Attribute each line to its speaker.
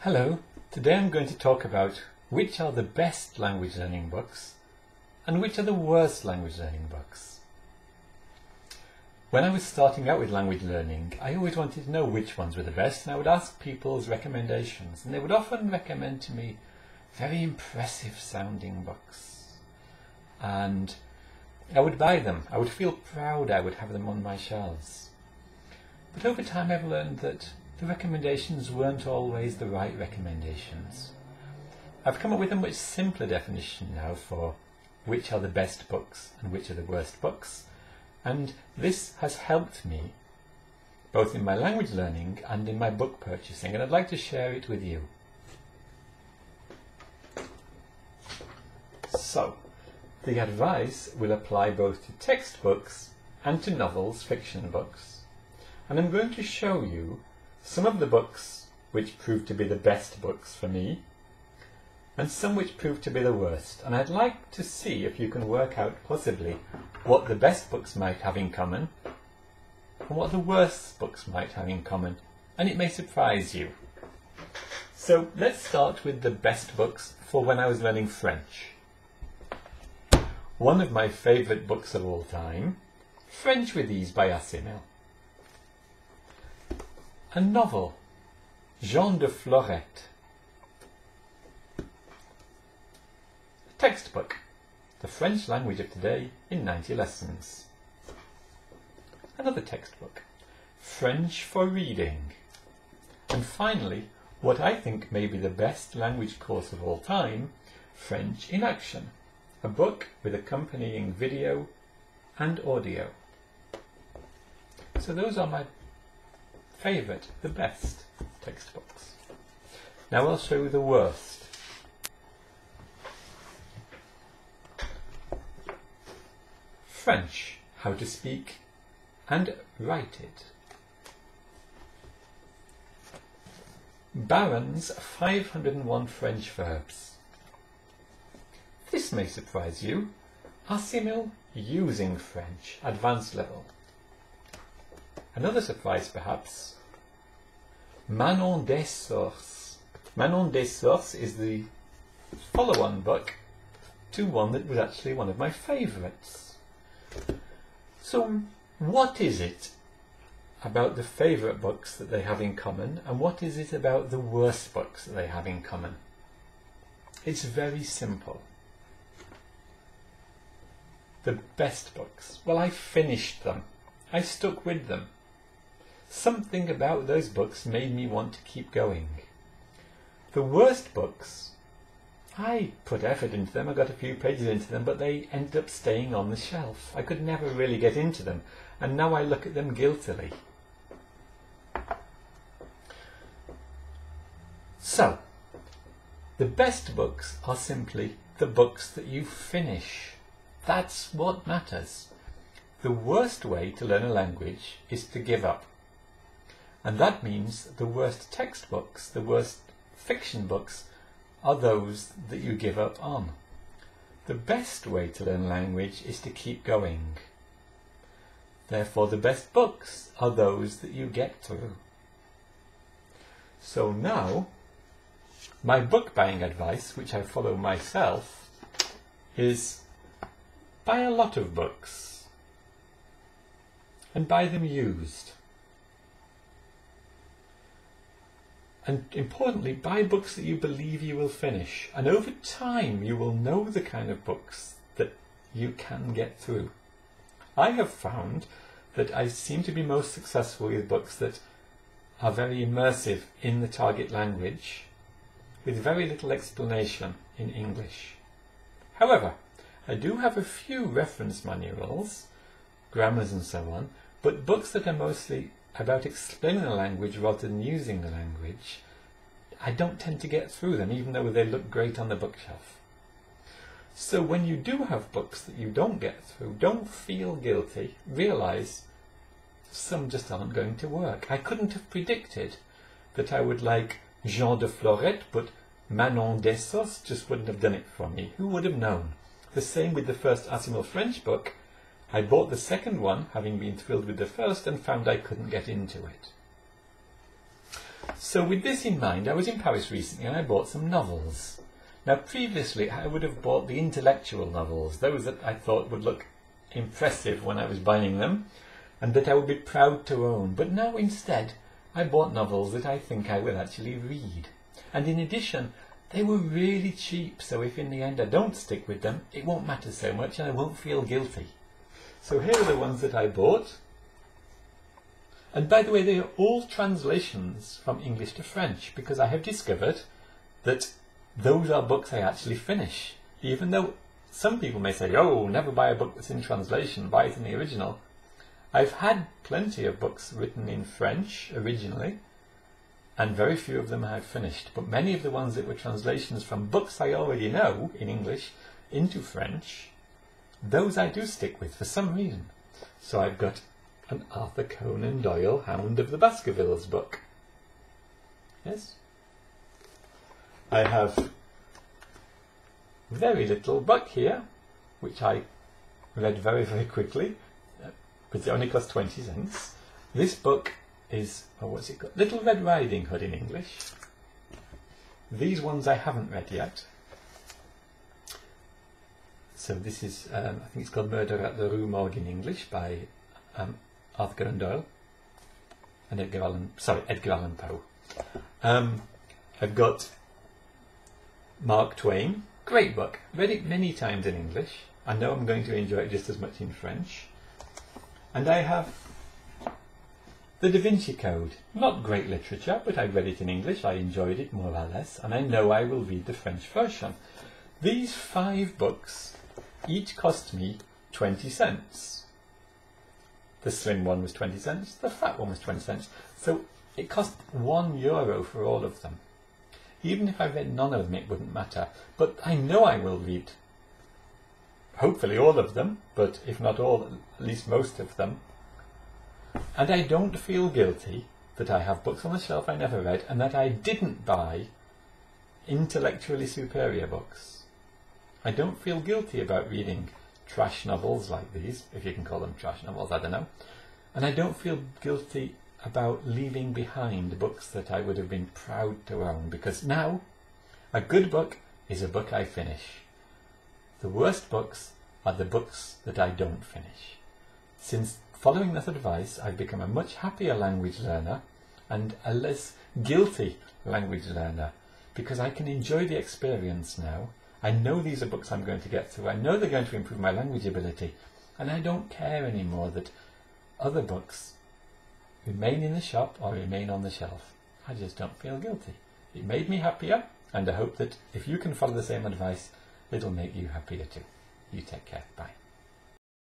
Speaker 1: Hello, today I'm going to talk about which are the best language learning books and which are the worst language learning books. When I was starting out with language learning, I always wanted to know which ones were the best, and I would ask people's recommendations, and they would often recommend to me very impressive sounding books. And I would buy them. I would feel proud I would have them on my shelves. But over time I've learned that the recommendations weren't always the right recommendations. I've come up with a much simpler definition now for which are the best books and which are the worst books, and this has helped me both in my language learning and in my book purchasing, and I'd like to share it with you. So, the advice will apply both to textbooks and to novels, fiction books, and I'm going to show you some of the books which proved to be the best books for me, and some which proved to be the worst. And I'd like to see if you can work out possibly what the best books might have in common and what the worst books might have in common, and it may surprise you. So let's start with the best books for when I was learning French. One of my favourite books of all time, French with Ease by Assimil. A novel, Jean de Florette. A textbook, The French Language of Today in 90 Lessons. Another textbook, French for Reading. And finally, what I think may be the best language course of all time, French in Action, a book with accompanying video and audio. So those are my favourite, the best textbooks. Now I'll show you the worst. French, how to speak and write it. Baron's 501 French verbs. This may surprise you. Assimil using French, advanced level. Another surprise perhaps, Manon des Sources. Manon des Sources is the follow-on book to one that was actually one of my favourites. So what is it about the favourite books that they have in common, and what is it about the worst books that they have in common? It's very simple. The best books, well, I finished them. I stuck with them. Something about those books made me want to keep going. The worst books, I put effort into them, I got a few pages into them, but they ended up staying on the shelf. I could never really get into them, and now I look at them guiltily. So, the best books are simply the books that you finish. That's what matters. The worst way to learn a language is to give up. And that means the worst textbooks, the worst fiction books, are those that you give up on. The best way to learn a language is to keep going. Therefore, the best books are those that you get through. So now, my book buying advice, which I follow myself, is buy a lot of books and buy them used. And importantly, buy books that you believe you will finish. And over time, you will know the kind of books that you can get through. I have found that I seem to be most successful with books that are very immersive in the target language, with very little explanation in English. However, I do have a few reference manuals, grammars and so on, but books that are mostly about explaining the language rather than using the language, I don't tend to get through them, even though they look great on the bookshelf. So when you do have books that you don't get through, don't feel guilty. Realise some just aren't going to work. I couldn't have predicted that I would like Jean de Florette, but Manon des Sources just wouldn't have done it for me. Who would have known? The same with the first Assimil French book. I bought the second one, having been thrilled with the first, and found I couldn't get into it. So with this in mind, I was in Paris recently and I bought some novels. Now previously I would have bought the intellectual novels, those that I thought would look impressive when I was buying them and that I would be proud to own. But now instead I bought novels that I think I will actually read. And in addition, they were really cheap, so if in the end I don't stick with them, it won't matter so much and I won't feel guilty. So here are the ones that I bought. And by the way, they are all translations from English to French, because I have discovered that those are books I actually finish. Even though some people may say, oh, never buy a book that's in translation, buy it in the original. I've had plenty of books written in French originally, and very few of them I've finished. But many of the ones that were translations from books I already know in English into French, those I do stick with for some reason. So I've got an Arthur Conan Doyle Hound of the Baskervilles book. Yes. I have Very Little Buck here, which I read very, very quickly, because it only cost 20 cents. This book is, what's it called? Little Red Riding Hood in English. These ones I haven't read yet. So this is, I think it's called Murder at the Rue Morgue in English by Arthur Conan Doyle and Edgar Allan Poe. I've got Mark Twain, great book, read it many times in English. I know I'm going to enjoy it just as much in French. And I have The Da Vinci Code, not great literature, but I read it in English, I enjoyed it more or less, and I know I will read the French version. These 5 books each cost me 20 cents. The slim one was 20 cents, the fat one was 20 cents. So it cost €1 for all of them. Even if I read none of them, it wouldn't matter. But I know I will read hopefully all of them, but if not all, at least most of them. And I don't feel guilty that I have books on the shelf I never read and that I didn't buy intellectually superior books. I don't feel guilty about reading trash novels like these, if you can call them trash novels, I don't know. And I don't feel guilty about leaving behind books that I would have been proud to own, because now a good book is a book I finish. The worst books are the books that I don't finish. Since following that advice, I've become a much happier language learner and a less guilty language learner, because I can enjoy the experience now. I know these are books I'm going to get through. I know they're going to improve my language ability, and I don't care anymore that other books remain in the shop or remain on the shelf. I just don't feel guilty. It made me happier, and I hope that if you can follow the same advice, it'll make you happier too. You take care. Bye.